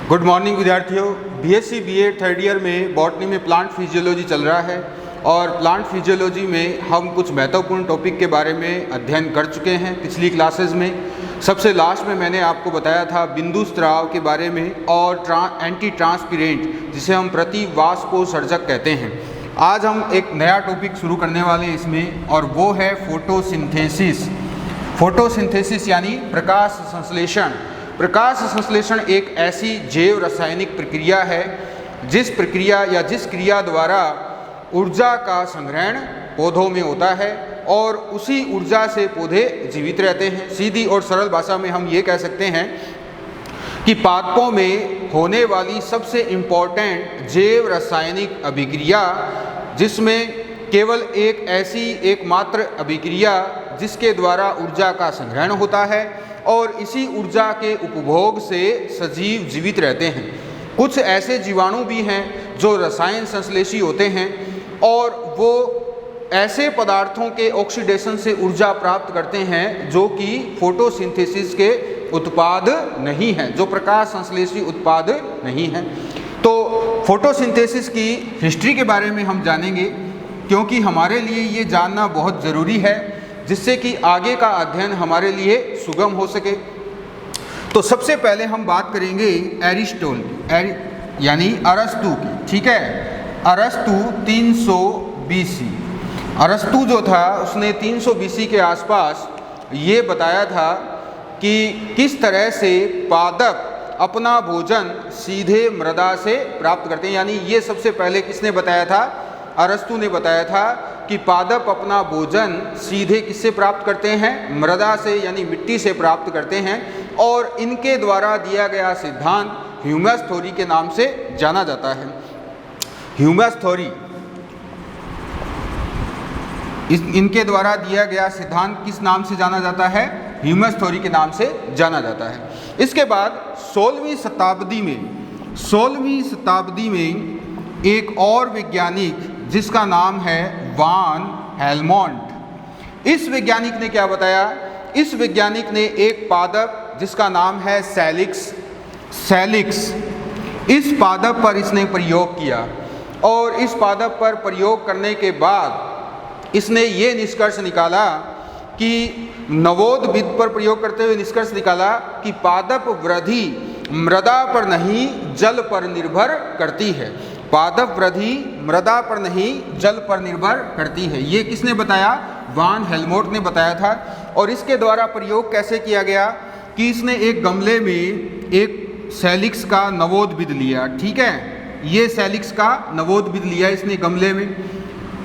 Good morning विद्यार्थियों। BSc BEd third year में botany में प्लांट फिजियोलॉजी चल रहा है और प्लांट फिजियोलॉजी में हम कुछ महत्वपूर्ण टॉपिक के बारे में अध्ययन कर चुके हैं पिछली क्लासेस में। सबसे लास्ट में मैंने आपको बताया था बिंदु स्राव के बारे में और एंटी ट्रांसपेरेंट जिसे हम प्रतिवाष्पोत्सर्जक कहते हैं। आज हम एक नया टॉपिक शुरू करने वाले हैं इसमें, और वो है फोटोसिंथेसिस। फोटोसिंथेसिस यानी प्रकाश संश्लेषण। प्रकाश संश्लेषण एक ऐसी जैव रासायनिक प्रक्रिया है जिस क्रिया द्वारा ऊर्जा का संग्रहण पौधों में होता है और उसी ऊर्जा से पौधे जीवित रहते हैं। सीधी और सरल भाषा में हम ये कह सकते हैं कि पादपों में होने वाली सबसे इम्पॉर्टेंट जैव रासायनिक अभिक्रिया, जिसमें केवल एक ऐसी एकमात्र अभिक्रिया जिसके द्वारा ऊर्जा का संग्रहण होता है और इसी ऊर्जा के उपभोग से सजीव जीवित रहते हैं। कुछ ऐसे जीवाणु भी हैं जो रसायन संश्लेषी होते हैं और वो ऐसे पदार्थों के ऑक्सीडेशन से ऊर्जा प्राप्त करते हैं जो कि फोटोसिंथेसिस के उत्पाद नहीं हैं, जो प्रकाश संश्लेषी उत्पाद नहीं हैं। तो फोटोसिंथेसिस की हिस्ट्री के बारे में हम जानेंगे, क्योंकि हमारे लिए ये जानना बहुत ज़रूरी है जिससे कि आगे का अध्ययन हमारे लिए सुगम हो सके। तो सबसे पहले हम बात करेंगे एरिस्टोटल यानी अरस्तु की। ठीक है, अरस्तु 300 BC। अरस्तु जो था उसने 300 BC के आसपास ये बताया था कि किस तरह से पादप अपना भोजन सीधे मृदा से प्राप्त करते हैं। यानी ये सबसे पहले किसने बताया था? अरस्तु ने बताया था कि पादप अपना भोजन सीधे किससे प्राप्त करते हैं? मृदा से, यानी मिट्टी से प्राप्त करते हैं। और इनके द्वारा दिया गया सिद्धांत ह्यूमस थ्योरी के नाम से जाना जाता है। ह्यूमस थ्योरी, इनके द्वारा दिया गया सिद्धांत किस नाम से जाना जाता है? ह्यूमस थ्योरी के नाम से जाना जाता है। इसके बाद 16वीं शताब्दी में एक और वैज्ञानिक जिसका नाम है वान हेलमोंट। इस वैज्ञानिक ने क्या बताया? इस वैज्ञानिक ने एक पादप जिसका नाम है सैलिक्स, इस पादप पर इसने प्रयोग किया और इस पादप पर प्रयोग करने के बाद इसने ये निष्कर्ष निकाला कि नवोद्भिद पर प्रयोग करते हुए निष्कर्ष निकाला कि पादप वृद्धि मृदा पर नहीं जल पर निर्भर करती है। पादप वृद्धि मृदा पर नहीं जल पर निर्भर करती है। ये किसने बताया? वान हेलमोंट ने बताया था। और इसके द्वारा प्रयोग कैसे किया गया कि इसने एक गमले में एक सैलिक्स का नवोद्भिद लिया। ठीक है, ये सैलिक्स का नवोद्भिद लिया इसने गमले में,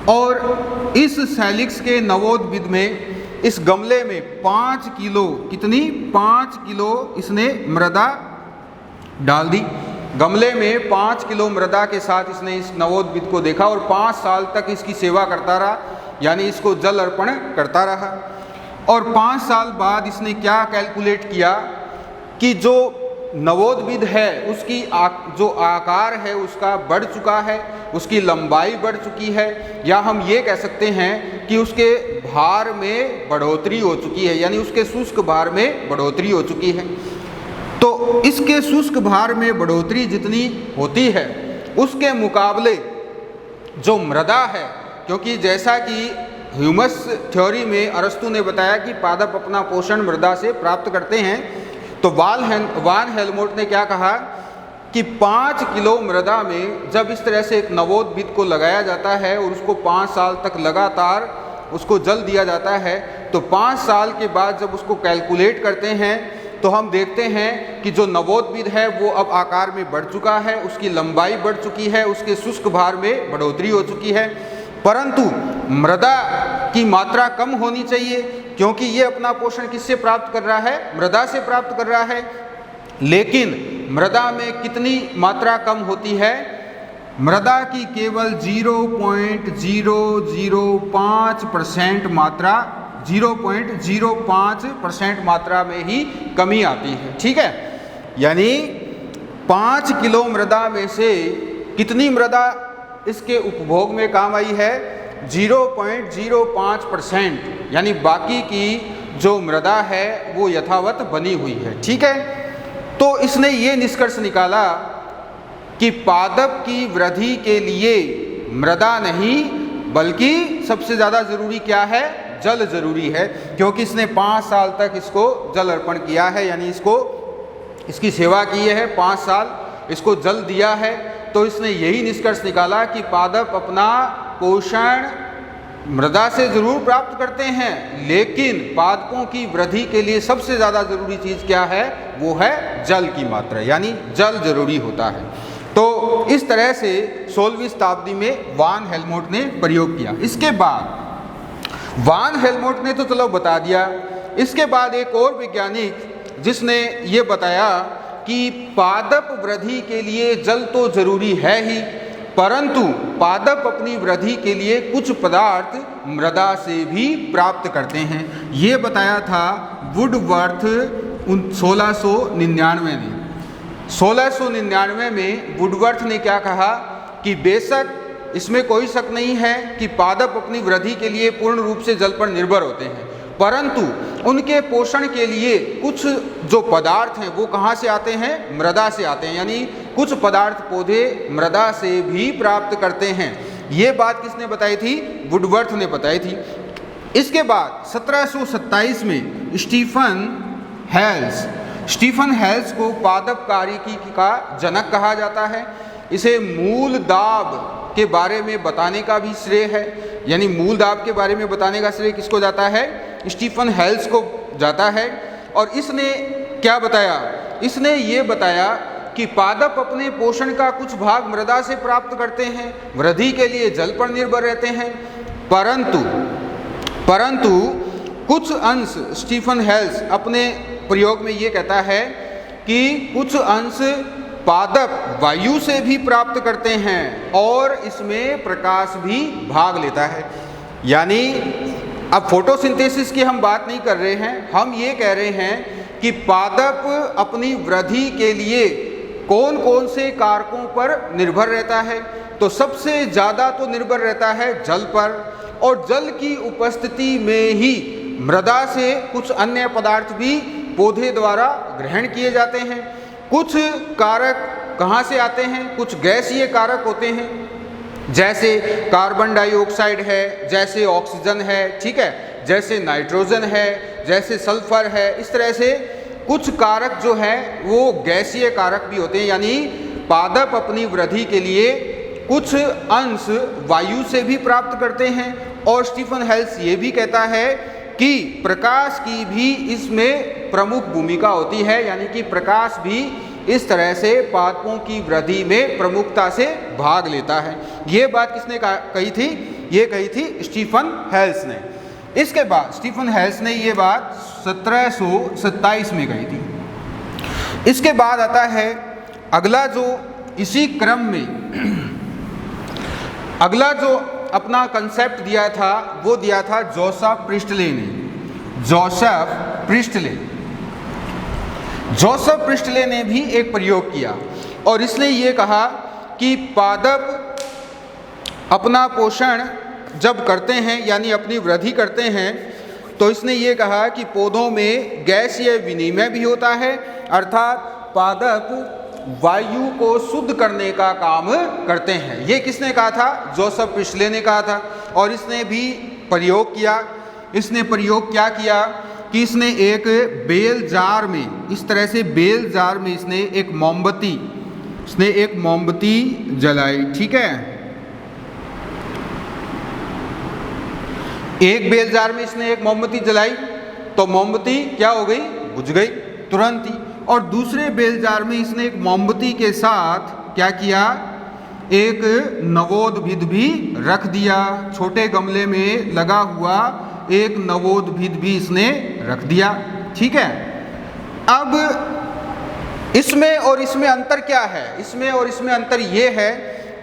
और इस सैलिक्स के नवोद्भिद में इस गमले में 5 किलो, कितनी? 5 किलो इसने मृदा डाल दी। गमले में 5 किलो मृदा के साथ इसने इस नवोद्भिद को देखा और 5 साल तक इसकी सेवा करता रहा, यानी इसको जल अर्पण करता रहा। और 5 साल बाद इसने क्या कैलकुलेट किया कि जो नवोद्भिद है उसकी जो आकार है उसका बढ़ चुका है, उसकी लंबाई बढ़ चुकी है, या हम ये कह सकते हैं कि उसके भार में बढ़ोतरी हो चुकी है, यानी उसके शुष्क भार में बढ़ोतरी हो चुकी है। तो इसके शुष्क भार में बढ़ोतरी जितनी होती है उसके मुकाबले जो मृदा है, क्योंकि जैसा कि ह्यूमस थ्योरी में अरस्तु ने बताया कि पादप अपना पोषण मृदा से प्राप्त करते हैं, तो वान हेलमोंट ने क्या कहा कि 5 किलो मृदा में जब इस तरह से एक नवोद्भिद को लगाया जाता है और उसको 5 साल तक लगातार उसको जल दिया जाता है, तो 5 साल के बाद जब उसको कैलकुलेट करते हैं तो हम देखते हैं कि जो नवोद्भिद है वो अब आकार में बढ़ चुका है, उसकी लंबाई बढ़ चुकी है, उसके शुष्क भार में बढ़ोतरी हो चुकी है। परंतु मृदा की मात्रा कम होनी चाहिए, क्योंकि ये अपना पोषण किससे प्राप्त कर रहा है? मृदा से प्राप्त कर रहा है। लेकिन मृदा में कितनी मात्रा कम होती है? मृदा की केवल 0.005% मात्रा, 0.05% मात्रा में ही कमी आती है। ठीक है, यानी 5 किलो मृदा में से कितनी मृदा इसके उपभोग में काम आई है? 0.05%, यानी बाकी की जो मृदा है वो यथावत बनी हुई है। ठीक है, तो इसने ये निष्कर्ष निकाला कि पादप की वृद्धि के लिए मृदा नहीं बल्कि सबसे ज़्यादा ज़रूरी क्या है, जल ज़रूरी है, क्योंकि इसने 5 साल तक इसको जल अर्पण किया है, यानी इसकी सेवा की है, 5 साल इसको जल दिया है। तो इसने यही निष्कर्ष निकाला कि पादप अपना पोषण मृदा से ज़रूर प्राप्त करते हैं, लेकिन पादपों की वृद्धि के लिए सबसे ज़्यादा ज़रूरी चीज़ क्या है, वो है जल की मात्रा, यानी जल जरूरी होता है। तो इस तरह से 16वीं शताब्दी में वान हेल्महोल्ट्ज ने प्रयोग किया। इसके बाद वान हेल्महोल्ट्ज ने तो चलो बता दिया, इसके बाद एक और वैज्ञानिक जिसने ये बताया कि पादप वृद्धि के लिए जल तो जरूरी है ही, परंतु पादप अपनी वृद्धि के लिए कुछ पदार्थ मृदा से भी प्राप्त करते हैं। ये बताया था वुडवर्थ 1699 ने। 1699 में वुडवर्थ ने क्या कहा कि बेशक इसमें कोई शक नहीं है कि पादप अपनी वृद्धि के लिए पूर्ण रूप से जल पर निर्भर होते हैं, परंतु उनके पोषण के लिए कुछ जो पदार्थ हैं वो कहाँ से आते हैं, मृदा से आते हैं, यानी कुछ पदार्थ पौधे मृदा से भी प्राप्त करते हैं। ये बात किसने बताई थी, वुडवर्थ ने बताई थी। इसके बाद 1727 में स्टीफन हेल्स को पादप कार्यकी का जनक कहा जाता है। इसे मूल दाब के बारे में बताने का भी श्रेय है, यानी मूल दाब के बारे में बताने का श्रेय किसको जाता है, स्टीफन हेल्स को जाता है। और इसने क्या बताया, इसने ये बताया कि पादप अपने पोषण का कुछ भाग मृदा से प्राप्त करते हैं, वृद्धि के लिए जल पर निर्भर रहते हैं, परंतु कुछ अंश, स्टीफन हेल्स अपने प्रयोग में ये कहता है कि कुछ अंश पादप वायु से भी प्राप्त करते हैं और इसमें प्रकाश भी भाग लेता है। यानी अब फोटोसिंथेसिस की हम बात नहीं कर रहे हैं, हम ये कह रहे हैं कि पादप अपनी वृद्धि के लिए कौन कौन से कारकों पर निर्भर रहता है। तो सबसे ज़्यादा तो निर्भर रहता है जल पर, और जल की उपस्थिति में ही मृदा से कुछ अन्य पदार्थ भी पौधे द्वारा ग्रहण किए जाते हैं। कुछ कारक कहाँ से आते हैं, कुछ गैसीय कारक होते हैं, जैसे कार्बन डाइऑक्साइड है, जैसे ऑक्सीजन है, ठीक है, जैसे नाइट्रोजन है, जैसे सल्फर है। इस तरह से कुछ कारक जो है वो गैसीय कारक भी होते हैं, यानी पादप अपनी वृद्धि के लिए कुछ अंश वायु से भी प्राप्त करते हैं। और स्टीफन हेल्स ये भी कहता है कि प्रकाश की भी इसमें प्रमुख भूमिका होती है, यानी कि प्रकाश भी इस तरह से पादपों की वृद्धि में प्रमुखता से भाग लेता है। ये बात किसने कही थी, ये कही थी स्टीफन हेल्स ने। इसके बाद स्टीफन हेल्स ने ये बात 1727 में कही थी। इसके बाद आता है अगला जो इसी क्रम में अगला जो अपना कंसेप्ट दिया था वो दिया था जोसेफ प्रिस्टले ने। जोसेफ प्रिस्टले ने भी एक प्रयोग किया और इसने ये कहा कि पादप अपना पोषण जब करते हैं, यानी अपनी वृद्धि करते हैं, तो इसने ये कहा कि पौधों में गैसीय विनिमय भी होता है, अर्थात पादप वायु को शुद्ध करने का काम करते हैं। ये किसने कहा था, जोसेफ प्रिस्टले ने कहा था। और इसने भी प्रयोग किया। इसने प्रयोग क्या किया कि इसने एक बेल जार में, इस तरह से बेल जार में इसने एक मोमबत्ती जलाई, ठीक है। एक बेल जार में इसने एक मोमबत्ती जलाई तो मोमबत्ती क्या हो गई, बुझ गई तुरंत ही। और दूसरे बेल जार में इसने एक मोमबत्ती के साथ क्या किया, एक नवोद्भिद भी रख दिया। छोटे गमले में लगा हुआ एक नवोद्भिद भी इसने रख दिया, ठीक है। अब इसमें और इसमें अंतर क्या है, इसमें और इसमें अंतर ये है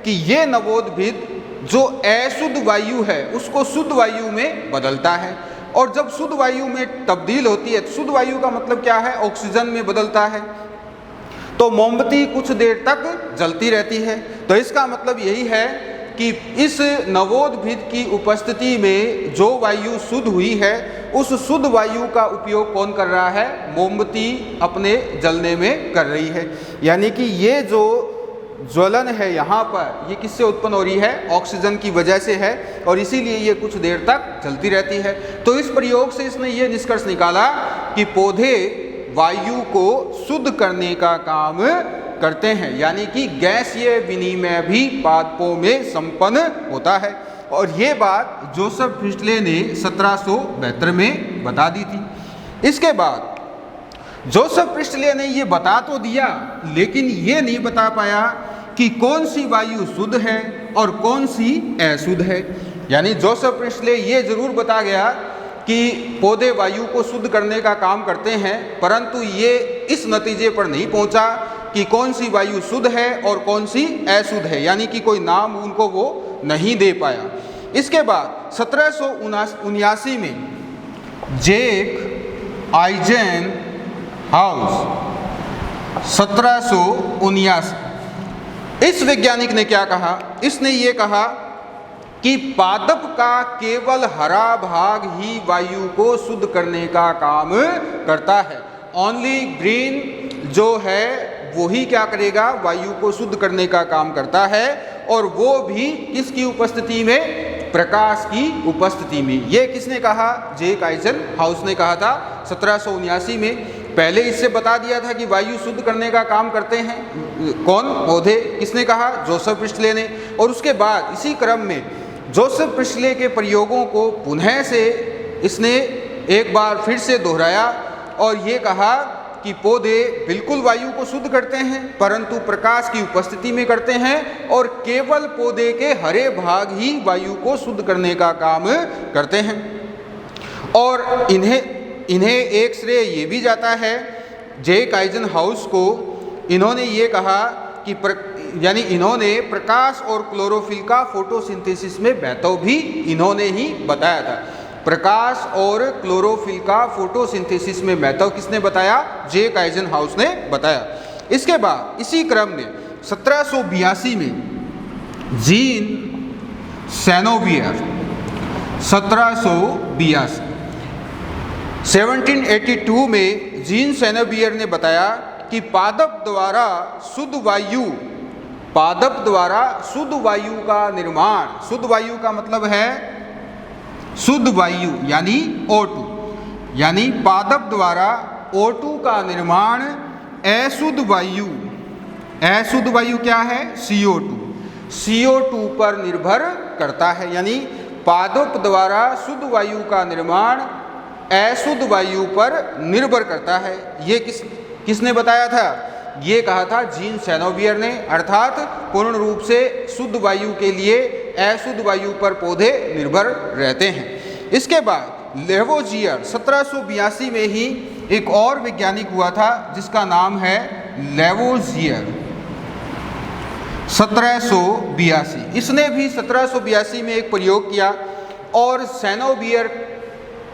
कि ये नवोद्भिद जो अशुद्ध वायु है उसको शुद्ध वायु में बदलता है, और जब शुद्ध वायु में तब्दील होती है, शुद्ध वायु का मतलब क्या है, ऑक्सीजन में बदलता है, तो मोमबत्ती कुछ देर तक जलती रहती है। तो इसका मतलब यही है कि इस नवोद्भिद की उपस्थिति में जो वायु शुद्ध हुई है उस शुद्ध वायु का उपयोग कौन कर रहा है? मोमबत्ती अपने जलने में कर रही है। यानी कि ये जो ज्वलन है यहाँ पर, ये किससे उत्पन्न हो रही है? ऑक्सीजन की वजह से है, और इसीलिए ये कुछ देर तक चलती रहती है। तो इस प्रयोग से इसने ये निष्कर्ष निकाला कि पौधे वायु को शुद्ध करने का काम करते हैं, यानी कि गैसीय विनिमय भी पादपों में संपन्न होता है। और ये बात जोसेफ प्रिस्टले ने 1772 में बता दी थी। इसके बाद जोसेफ प्रिस्टले ने ये बता तो दिया, लेकिन ये नहीं बता पाया कि कौन सी वायु शुद्ध है और कौन सी अशुद्ध है। यानी जोसेफ प्रिस्टले ये जरूर बता गया कि पौधे वायु को शुद्ध करने का काम करते हैं, परंतु ये इस नतीजे पर नहीं पहुंचा कि कौन सी वायु शुद्ध है और कौन सी अशुद्ध है, यानी कि कोई नाम उनको वो नहीं दे पाया। इसके बाद 1779 में जेक आइजन हाउस 1779, इस वैज्ञानिक ने क्या कहा? इसने ये कहा कि पादप का केवल हरा भाग ही वायु को शुद्ध करने का काम करता है। ओनली ग्रीन जो है वो ही क्या करेगा? वायु को शुद्ध करने का काम करता है, और वो भी किसकी उपस्थिति में? प्रकाश की उपस्थिति में। ये किसने कहा? जेक आइजन हाउस ने कहा था 1779 में। पहले इससे बता दिया था कि वायु शुद्ध करने का काम करते हैं कौन? पौधे। किसने कहा? जोसेफ प्रिस्टले ने। और उसके बाद इसी क्रम में जोसेफ प्रिस्टले के प्रयोगों को पुनः से इसने एक बार फिर से दोहराया और ये कहा कि पौधे बिल्कुल वायु को शुद्ध करते हैं, परंतु प्रकाश की उपस्थिति में करते हैं, और केवल पौधे के हरे भाग ही वायु को शुद्ध करने का काम करते हैं। और इन्हें एक श्रेय ये भी जाता है जेक आइजन हाउस को। इन्होंने ये कहा कि यानी इन्होंने प्रकाश और क्लोरोफिल का फोटोसिंथेसिस में महत्व भी इन्होंने ही बताया था। प्रकाश और क्लोरोफिल का फोटोसिंथेसिस में महत्व किसने बताया? जेक आइजन हाउस ने बताया। इसके बाद इसी क्रम में 1782 में जीन सेनोवियर 1782 में जीन सेनोवियर ने बताया कि पादप द्वारा शुद्ध वायु का निर्माण, शुद्ध वायु का मतलब है शुद्ध वायु यानी O2, यानी पादप द्वारा O2 का निर्माण अशुद्ध वायु क्या है? CO2 पर निर्भर करता है। यानी पादप द्वारा शुद्ध वायु का निर्माण अशुद्ध वायु पर निर्भर करता है। ये किसने बताया था? ये कहा था जीन सेनोवियर ने। अर्थात पूर्ण रूप से शुद्ध वायु के लिए अशुद्ध वायु पर पौधे निर्भर रहते हैं। इसके बाद लेवोजियर 1782 में ही एक और वैज्ञानिक हुआ था जिसका नाम है लेवोजियर 1782। इसने भी 1782 में एक प्रयोग किया और सेनोवियर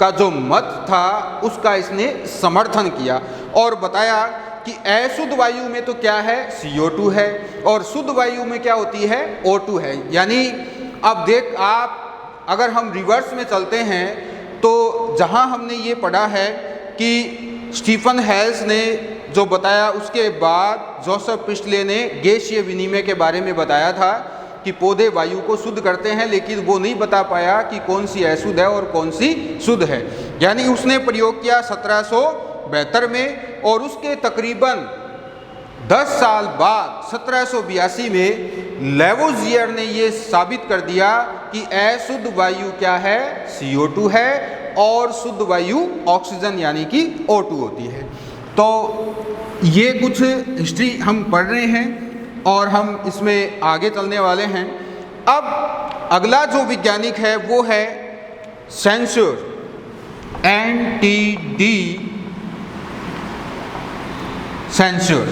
का जो मत था उसका इसने समर्थन किया और बताया कि अशुद्ध वायु में तो क्या है? CO2 है, और शुद्ध वायु में क्या होती है? O2 है। यानी अब आप अगर हम रिवर्स में चलते हैं तो जहां हमने ये पढ़ा है कि स्टीफन हेल्स ने जो बताया, उसके बाद जोसेफ प्रिस्टले ने गैसीय विनिमय के बारे में बताया था कि पौधे वायु को शुद्ध करते हैं, लेकिन वो नहीं बता पाया कि कौन सी अशुद्ध है और कौन सी शुद्ध है। यानी उसने प्रयोग किया 1772 में, और उसके तकरीबन 10 साल बाद 1782 में लेवोजियर ने ये साबित कर दिया कि अशुद्ध वायु क्या है? CO2 है, और शुद्ध वायु ऑक्सीजन यानी कि O2 होती है। तो ये कुछ हिस्ट्री हम पढ़ रहे हैं और हम इसमें आगे चलने वाले हैं। अब अगला जो वैज्ञानिक है वो है सेंसर NTD सेंसर।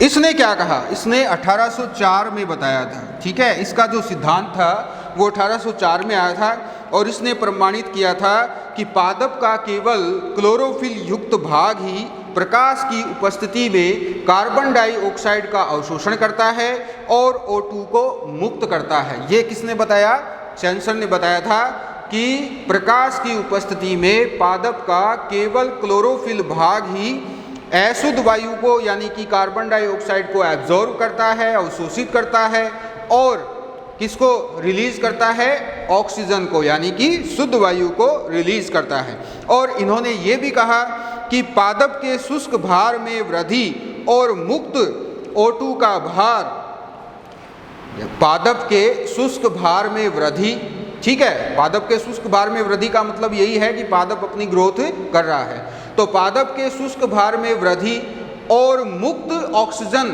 इसने क्या कहा? इसने 1804 में बताया था। ठीक है, इसका जो सिद्धांत था वो 1804 में आया था और इसने प्रमाणित किया था कि पादप का केवल क्लोरोफिल युक्त भाग ही प्रकाश की उपस्थिति में कार्बन डाइऑक्साइड का अवशोषण करता है और O2 को मुक्त करता है। ये किसने बताया? सेंसर ने बताया था कि प्रकाश की उपस्थिति में पादप का केवल क्लोरोफिल भाग ही अशुद्ध वायु को यानी कि कार्बन डाइऑक्साइड को एब्जॉर्ब करता है, अवशोषित करता है और किसको रिलीज करता है? ऑक्सीजन को यानी कि शुद्ध वायु को रिलीज करता है। और इन्होंने ये भी कहा कि पादप के शुष्क भार में वृद्धि और मुक्त O2 का भार, पादप के शुष्क भार में वृद्धि, ठीक है, पादप के शुष्क भार में वृद्धि का मतलब यही है कि पादप अपनी ग्रोथ कर रहा है। तो पादप के शुष्क भार में वृद्धि और मुक्त ऑक्सीजन,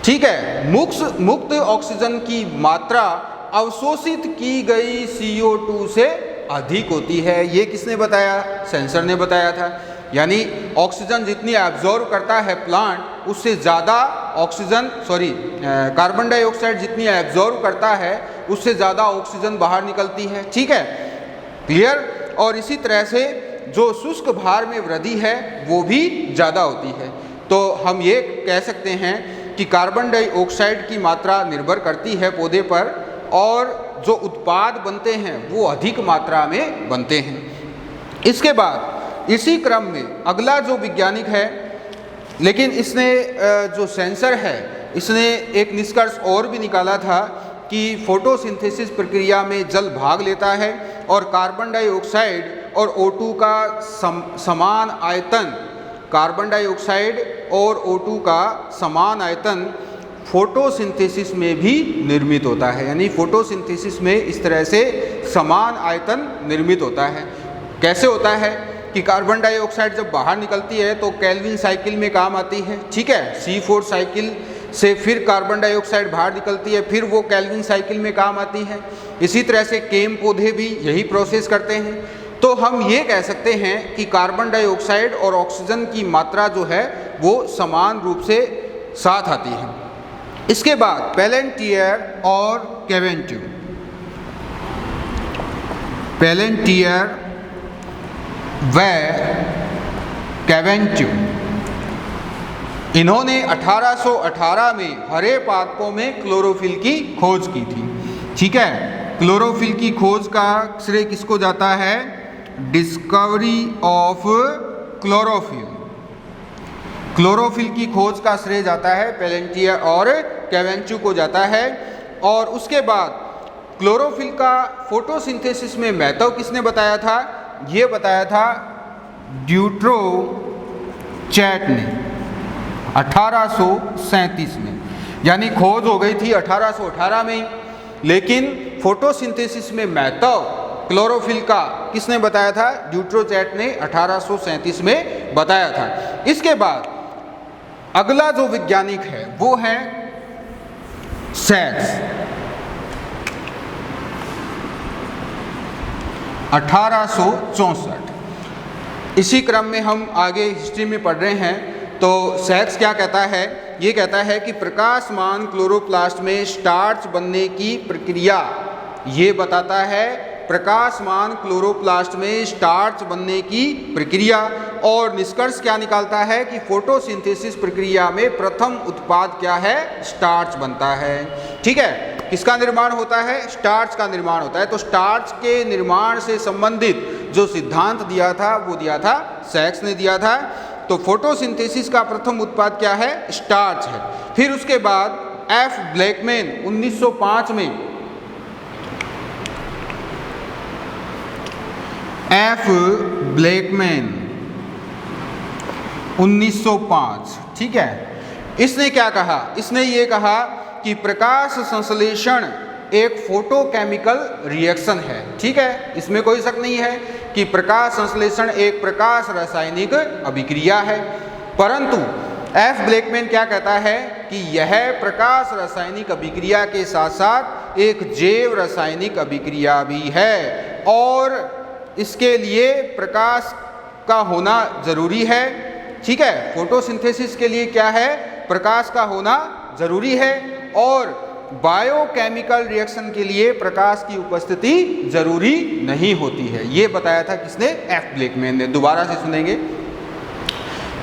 ठीक है, मुक्त ऑक्सीजन की मात्रा अवशोषित की गई CO2 से अधिक होती है। ये किसने बताया? सेंसर ने बताया था। यानी ऑक्सीजन जितनी एब्जॉर्ब करता है प्लांट, उससे ज़्यादा कार्बन डाइऑक्साइड जितनी एब्जॉर्ब करता है उससे ज़्यादा ऑक्सीजन बाहर निकलती है, ठीक है, क्लियर। और इसी तरह से जो शुष्क भार में वृद्धि है वो भी ज़्यादा होती है। तो हम ये कह सकते हैं कि कार्बन डाइऑक्साइड की मात्रा निर्भर करती है पौधे पर और जो उत्पाद बनते हैं वो अधिक मात्रा में बनते हैं। इसके बाद इसी क्रम में अगला जो वैज्ञानिक है, लेकिन इसने जो सेंसर है इसने एक निष्कर्ष और भी निकाला था कि फोटोसिंथेसिस प्रक्रिया में जल भाग लेता है और कार्बन डाइऑक्साइड और O2 का समान आयतन, कार्बन डाइऑक्साइड और O2 का समान आयतन फोटोसिंथेसिस में भी निर्मित होता है। यानी फोटोसिंथेसिस में इस तरह से समान आयतन निर्मित होता है। कैसे होता है कि कार्बन डाइऑक्साइड जब बाहर निकलती है तो केल्विन साइकिल में काम आती है, ठीक है, C4 साइकिल से फिर कार्बन डाइऑक्साइड बाहर निकलती है, फिर वो केल्विन साइकिल में काम आती है। इसी तरह से केम पौधे भी यही प्रोसेस करते हैं। तो हम ये कह सकते हैं कि कार्बन डाइऑक्साइड और ऑक्सीजन की मात्रा जो है वो समान रूप से साथ आती है। इसके बाद पेलेंटियर और कैवेंट्यू, पेलेंटियर व कैवेंट्यू, इन्होंने 1818 में हरे पादपों में क्लोरोफिल की खोज की थी, ठीक है। क्लोरोफिल की खोज का श्रेय किसको जाता है? डिस्कवरी ऑफ क्लोरोफिल, क्लोरोफिल की खोज का श्रेय जाता है पेलेंटियर और कैवेंट्यू को जाता है। और उसके बाद क्लोरोफिल का फोटोसिंथेसिस में महत्व किसने बताया था? ये बताया था ड्यूट्रो चैट ने 1837 में, यानी खोज हो गई थी 1818 में, लेकिन फोटोसिंथेसिस में महत्व क्लोरोफिल का किसने बताया था? ड्यूट्रो चैट ने 1837 में बताया था। इसके बाद अगला जो वैज्ञानिक है वो है सैक्स, 1864। इसी क्रम में हम आगे हिस्ट्री में पढ़ रहे हैं। तो सैक्स क्या कहता है? ये कहता है कि प्रकाशमान क्लोरोप्लास्ट में स्टार्च बनने की प्रक्रिया, ये बताता है प्रकाशमान क्लोरोप्लास्ट में स्टार्च बनने की प्रक्रिया। और निष्कर्ष क्या निकालता है कि फोटोसिंथेसिस प्रक्रिया में प्रथम उत्पाद क्या है? स्टार्च बनता है, ठीक है। किसका निर्माण होता है? स्टार्च का निर्माण होता है। तो स्टार्च के निर्माण से संबंधित जो सिद्धांत दिया था वो दिया था सैक्स ने दिया था। तो फोटोसिंथेसिस का प्रथम उत्पाद क्या है? स्टार्च है। फिर उसके बाद एफ ब्लैकमैन 1905 में, एफ ब्लैकमैन 1905, ठीक है। इसने क्या कहा? इसने ये कहा कि प्रकाश संश्लेषण एक फोटोकेमिकल रिएक्शन है, ठीक है। इसमें कोई शक नहीं है कि प्रकाश संश्लेषण एक प्रकाश रासायनिक अभिक्रिया है। परंतु एफ ब्लैकमैन क्या कहता है कि यह प्रकाश रासायनिक अभिक्रिया के साथ साथ एक जैव रासायनिक अभिक्रिया भी है और इसके लिए प्रकाश का होना जरूरी है, ठीक है। फोटोसिंथेसिस के लिए क्या है? प्रकाश का होना जरूरी है और बायोकेमिकल रिएक्शन के लिए प्रकाश की उपस्थिति जरूरी नहीं होती है। ये बताया था किसने? एफ ब्लैकमैन ने। दोबारा से सुनेंगे।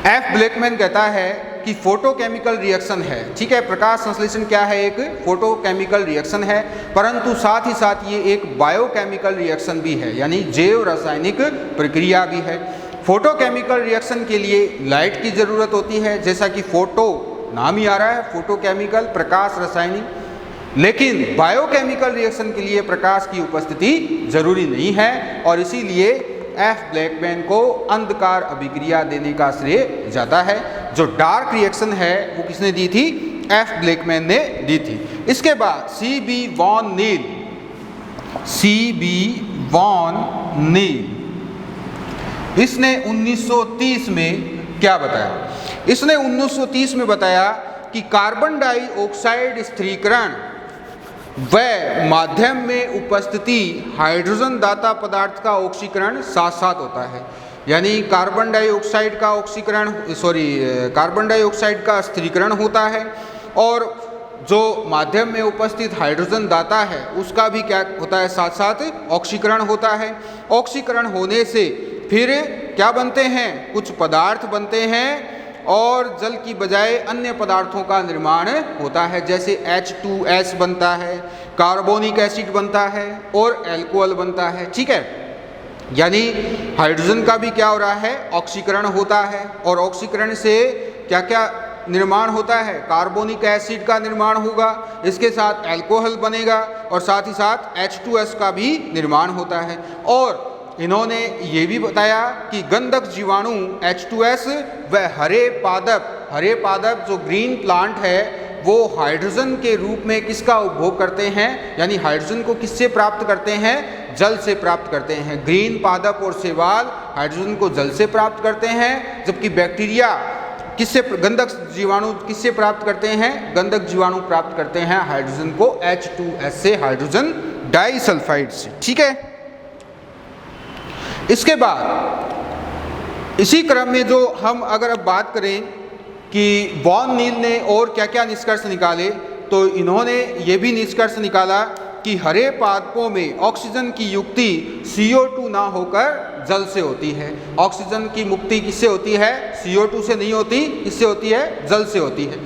एफ ब्लैकमैन कहता है कि फोटोकेमिकल रिएक्शन है। ठीक है, प्रकाश संश्लेषण क्या है? एक फोटोकेमिकल रिएक्शन है, परंतु साथ ही साथ ये एक बायोकेमिकल रिएक्शन भी है, यानी जैव रासायनिक प्रक्रिया भी है। फोटोकेमिकल रिएक्शन के लिए लाइट की ज़रूरत होती है, जैसा कि फोटो नाम ही आ रहा है, फोटोकेमिकल प्रकाश रासायनिक। लेकिन बायोकेमिकल रिएक्शन के लिए प्रकाश की उपस्थिति जरूरी नहीं है, और इसीलिए एफ ब्लैकमैन को अंधकार अभिक्रिया देने का श्रेय जाता है। जो डार्क रिएक्शन है वो किसने दी थी? एफ ब्लैकमैन ने दी थी। इसके बाद CB. Van Niel, CB. Van Niel, इसने 1930 में क्या बताया? इसने 1930 में बताया कि कार्बन डाइऑक्साइड स्थिरीकरण व माध्यम में उपस्थिति हाइड्रोजन दाता पदार्थ का ऑक्सीकरण साथ साथ होता है। यानी कार्बन डाइऑक्साइड का स्थिरीकरण होता है, और जो माध्यम में उपस्थित हाइड्रोजन दाता है उसका भी क्या होता है? साथ साथ ऑक्सीकरण होता है। ऑक्सीकरण होने से फिर क्या बनते हैं? कुछ पदार्थ बनते हैं, और जल की बजाय अन्य पदार्थों का निर्माण होता है, जैसे H2S बनता है, कार्बोनिक एसिड बनता है और एल्कोहल बनता है। ठीक है, यानी हाइड्रोजन का भी क्या हो रहा है? ऑक्सीकरण होता है, और ऑक्सीकरण से क्या क्या निर्माण होता है? कार्बोनिक एसिड का निर्माण होगा, इसके साथ एल्कोहल बनेगा, और साथ ही साथ H2S का भी निर्माण होता है। और इन्होंने ये भी बताया कि गंधक जीवाणु H2S व हरे पादप जो ग्रीन प्लांट है वो हाइड्रोजन के रूप में किसका उपभोग करते हैं? यानी हाइड्रोजन को किससे प्राप्त करते हैं? जल से प्राप्त करते हैं। ग्रीन पादप और शैवाल हाइड्रोजन को जल से प्राप्त करते हैं, जबकि बैक्टीरिया गंधक जीवाणु किससे प्राप्त करते हैं? गंधक जीवाणु प्राप्त करते हैं हाइड्रोजन को H2S से, हाइड्रोजन डाइसल्फाइड से। ठीक है, इसके बाद इसी क्रम में जो हम अगर अब बात करें कि वॉन नील ने और क्या क्या निष्कर्ष निकाले, तो इन्होंने ये भी निष्कर्ष निकाला कि हरे पादपों में ऑक्सीजन की युक्ति CO2 ना होकर जल से होती है। ऑक्सीजन की मुक्ति किससे होती है? CO2 से नहीं होती, किससे होती है? जल से होती है।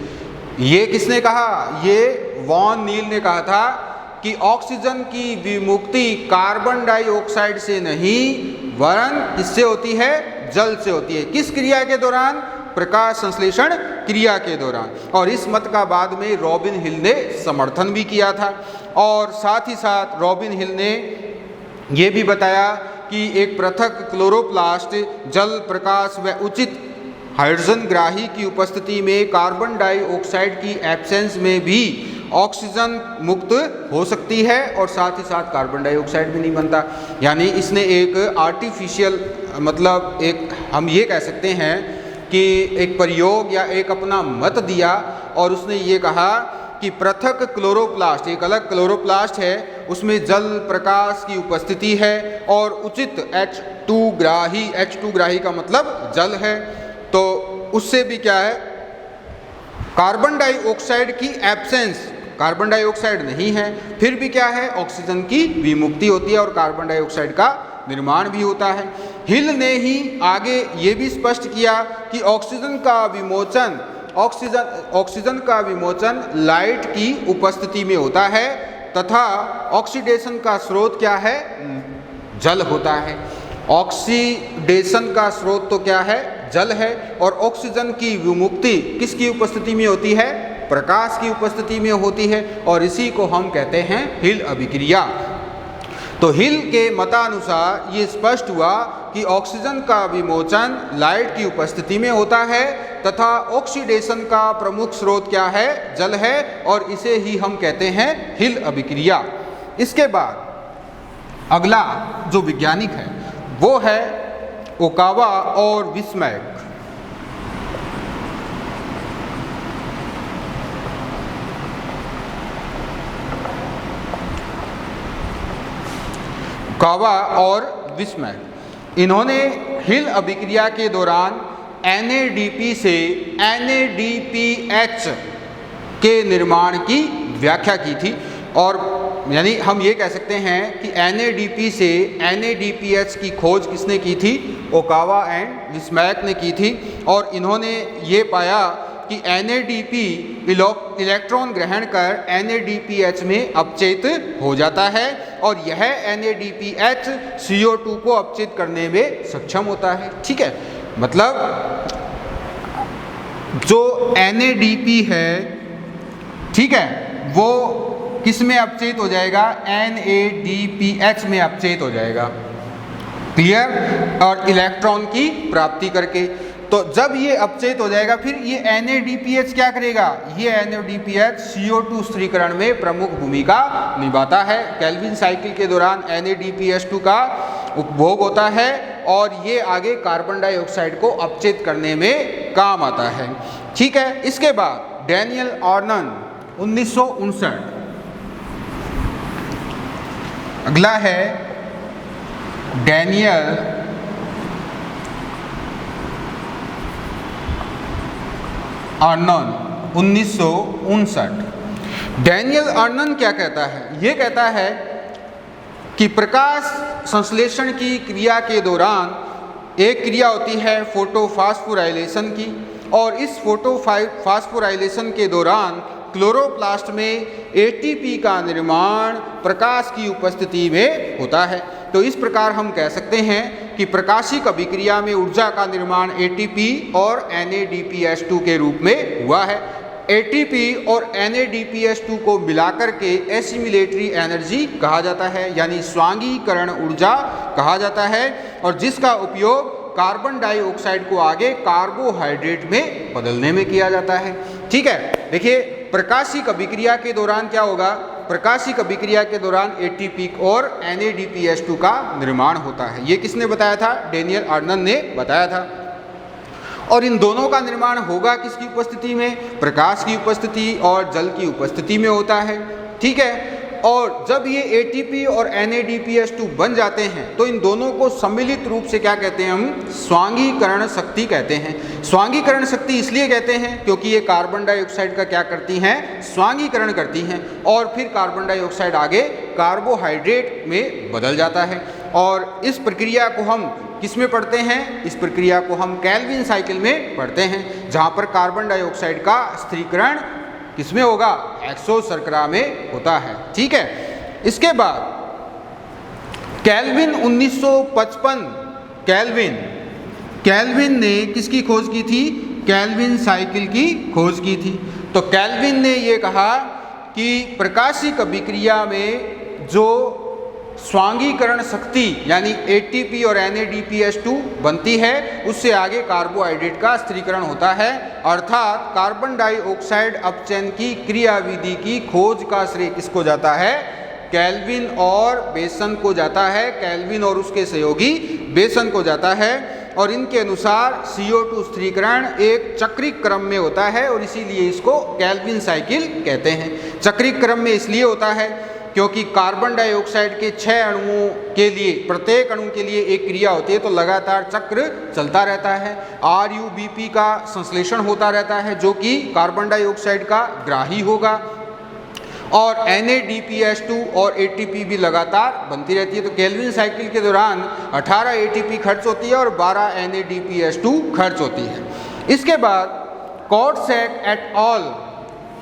ये किसने कहा? ये वॉन नील ने कहा था कि ऑक्सीजन की विमुक्ति कार्बन डाइऑक्साइड से नहीं वरन किससे होती है? जल से होती है। किस क्रिया के दौरान? प्रकाश संश्लेषण क्रिया के दौरान। और इस मत का बाद में रॉबिन हिल ने समर्थन भी किया था, और साथ ही साथ रॉबिन हिल ने यह भी बताया कि एक पृथक क्लोरोप्लास्ट जल, प्रकाश व उचित हाइड्रोजन ग्राही की उपस्थिति में कार्बन डाइऑक्साइड की एब्सेंस में भी ऑक्सीजन मुक्त हो सकती है, और साथ ही साथ कार्बन डाइऑक्साइड भी नहीं बनता। यानी इसने एक आर्टिफिशियल, मतलब एक हम ये कह सकते हैं कि एक प्रयोग या एक अपना मत दिया, और उसने ये कहा कि पृथक क्लोरोप्लास्ट, एक अलग क्लोरोप्लास्ट है, उसमें जल प्रकाश की उपस्थिति है और उचित H2 ग्राही का मतलब जल है, तो उससे भी क्या है? कार्बन डाइऑक्साइड की एब्सेंस, कार्बन डाइऑक्साइड नहीं है, फिर भी क्या है? ऑक्सीजन की विमुक्ति होती है और कार्बन डाइऑक्साइड का निर्माण भी होता है। हिल ने ही आगे ये भी स्पष्ट किया कि ऑक्सीजन का विमोचन लाइट की उपस्थिति में होता है, तथा ऑक्सीडेशन का स्रोत क्या है? जल होता है। ऑक्सीडेशन का स्रोत तो क्या है? जल है। और ऑक्सीजन की विमुक्ति किसकी उपस्थिति में होती है? प्रकाश की उपस्थिति में होती है, और इसी को हम कहते हैं हिल अभिक्रिया। तो हिल के मतानुसार ये स्पष्ट हुआ कि ऑक्सीजन का विमोचन लाइट की उपस्थिति में होता है, तथा ऑक्सीडेशन का प्रमुख स्रोत क्या है? जल है, और इसे ही हम कहते हैं हिल अभिक्रिया। इसके बाद अगला जो वैज्ञानिक है वो है ओकावा और बिस्मैक। ओकावा और बिस्मैक, इन्होंने हिल अभिक्रिया के दौरान NADP से NADPH के निर्माण की व्याख्या की थी, और यानी हम ये कह सकते हैं कि NADP से NADPH की खोज किसने की थी? ओकावा एंड बिस्मैक ने की थी। और इन्होंने ये पाया कि NADP इलेक्ट्रॉन ग्रहण कर NADPH में अपचयित हो जाता है और यह NADPH CO2 को अपचयित करने में सक्षम होता है। ठीक है, मतलब जो NADP है, ठीक है, वो किस में अपचयित हो जाएगा? NADPH में अपचयित हो जाएगा। क्लियर? और इलेक्ट्रॉन की प्राप्ति करके, तो जब ये अपचयित हो जाएगा फिर ये NADPH क्या करेगा? ये NADPH CO2 स्थिरीकरण में प्रमुख भूमिका निभाता है। केल्विन साइकिल के दौरान NADPH2 का उपभोग होता है और ये आगे कार्बन डाइऑक्साइड को अपचयित करने में काम आता है। ठीक है, इसके बाद डैनियल ऑर्नन 1959, अगला है डैनियल ऑर्नन 1959। डैनियल ऑर्नन क्या कहता है? ये कहता है कि प्रकाश संश्लेषण की क्रिया के दौरान एक क्रिया होती है फोटोफॉस्फोराइलेशन की, और इस फोटोफॉस्फोराइलेशन के दौरान क्लोरोप्लास्ट में ATP का निर्माण प्रकाश की उपस्थिति में होता है। तो इस प्रकार हम कह सकते हैं कि प्रकाशिक अभिक्रिया में ऊर्जा का निर्माण ATP और NADPH2 के रूप में हुआ है। ATP और NADPH2 को मिलाकर के एसिमिलेटरी एनर्जी कहा जाता है, यानी स्वांगीकरण ऊर्जा कहा जाता है, और जिसका उपयोग कार्बन डाइऑक्साइड को आगे कार्बोहाइड्रेट में बदलने में किया जाता है। ठीक है, देखिए प्रकाशिक अभिक्रिया के दौरान क्या होगा? प्रकाशिक अभिक्रिया के दौरान ATP और NADPH2 का निर्माण होता है। ये किसने बताया था? डैनियल ऑर्नन ने बताया था। और इन दोनों का निर्माण होगा किसकी उपस्थिति में? प्रकाश की उपस्थिति और जल की उपस्थिति में होता है। ठीक है, और जब ये ATP और NADPH2 बन जाते हैं तो इन दोनों को सम्मिलित रूप से क्या कहते हैं? हम स्वांगीकरण शक्ति कहते हैं। स्वांगीकरण शक्ति इसलिए कहते हैं क्योंकि ये कार्बन डाइऑक्साइड का क्या करती हैं? स्वांगीकरण करती हैं, और फिर कार्बन डाइऑक्साइड आगे कार्बोहाइड्रेट में बदल जाता है। और इस प्रक्रिया को हम किस में पढ़ते हैं? इस प्रक्रिया को हम केल्विन साइकिल में पढ़ते हैं, जहाँ पर कार्बन डाइऑक्साइड का स्थिरीकरण किसमें होगा? एक्सो शर्करा में होता है। ठीक है, इसके बाद केल्विन 1955, केल्विन ने किसकी खोज की थी? केल्विन साइकिल की खोज की थी। तो केल्विन ने ये कहा कि प्रकाशिक अभिक्रिया में जो स्वांगीकरण शक्ति यानी ATP और NADPH2 बनती है, उससे आगे कार्बोहाइड्रेट का स्थिरीकरण होता है, अर्थात कार्बन डाइऑक्साइड अपचयन की क्रियाविधि की खोज का श्रेय किसको जाता है? केल्विन और बेसन को जाता है। केल्विन और उसके सहयोगी बेसन को जाता है, और इनके अनुसार CO2 स्थिरीकरण एक चक्रिक क्रम में होता है, और इसीलिए इसको केल्विन साइकिल कहते हैं। चक्रिक क्रम में इसलिए होता है क्योंकि कार्बन डाइऑक्साइड के 6 अणुओं के लिए, प्रत्येक अणु के लिए एक क्रिया होती है, तो लगातार चक्र चलता रहता है। RuBP का संश्लेषण होता रहता है जो कि कार्बन डाइऑक्साइड का ग्राही होगा, और NADPH2 और ATP भी लगातार बनती रहती है। तो केल्विन साइकिल के दौरान 18 ATP खर्च होती है और 12 NADPH2 खर्च होती है। इसके बाद कॉर्डसैक एट ऑल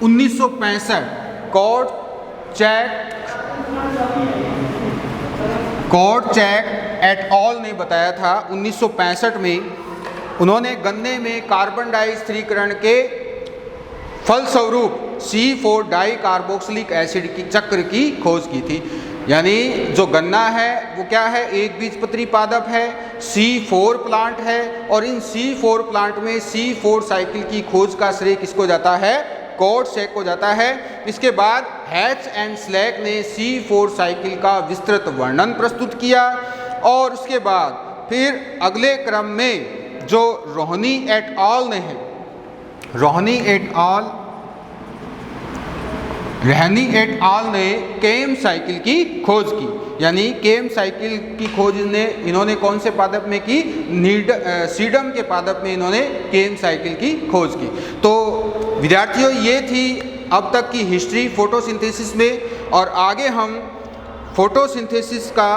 1965, कॉर्डसैक एट ऑल ने बताया था 1965 में, उन्होंने गन्ने में कार्बन डाई स्थिरीकरण के फलस्वरूप C4 डाई कार्बोक्सिलिक एसिड की चक्र की खोज की थी। यानी जो गन्ना है वो क्या है? एक बीजपत्री पादप है, C4 प्लांट है, और इन C4 प्लांट में C4 साइकिल की खोज का श्रेय किसको जाता है? कॉर्डसैक को जाता है। इसके बाद हैच एंड स्लैक ने C4 साइकिल का विस्तृत वर्णन प्रस्तुत किया, और उसके बाद फिर अगले क्रम में जो रोहनी एट ऑल ने है, रोहनी एट ऑल ने केम साइकिल की खोज की। यानी केम साइकिल की खोज इन्होंने कौन से पादप में की? सीडम के पादप में इन्होंने केम साइकिल की खोज की। तो विद्यार्थियों, ये थी अब तक की हिस्ट्री फोटोसिंथेसिस में, और आगे हम फोटोसिंथेसिस का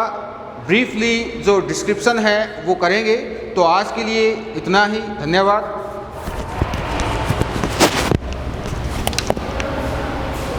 ब्रीफली जो डिस्क्रिप्शन है वो करेंगे। तो आज के लिए इतना ही, धन्यवाद।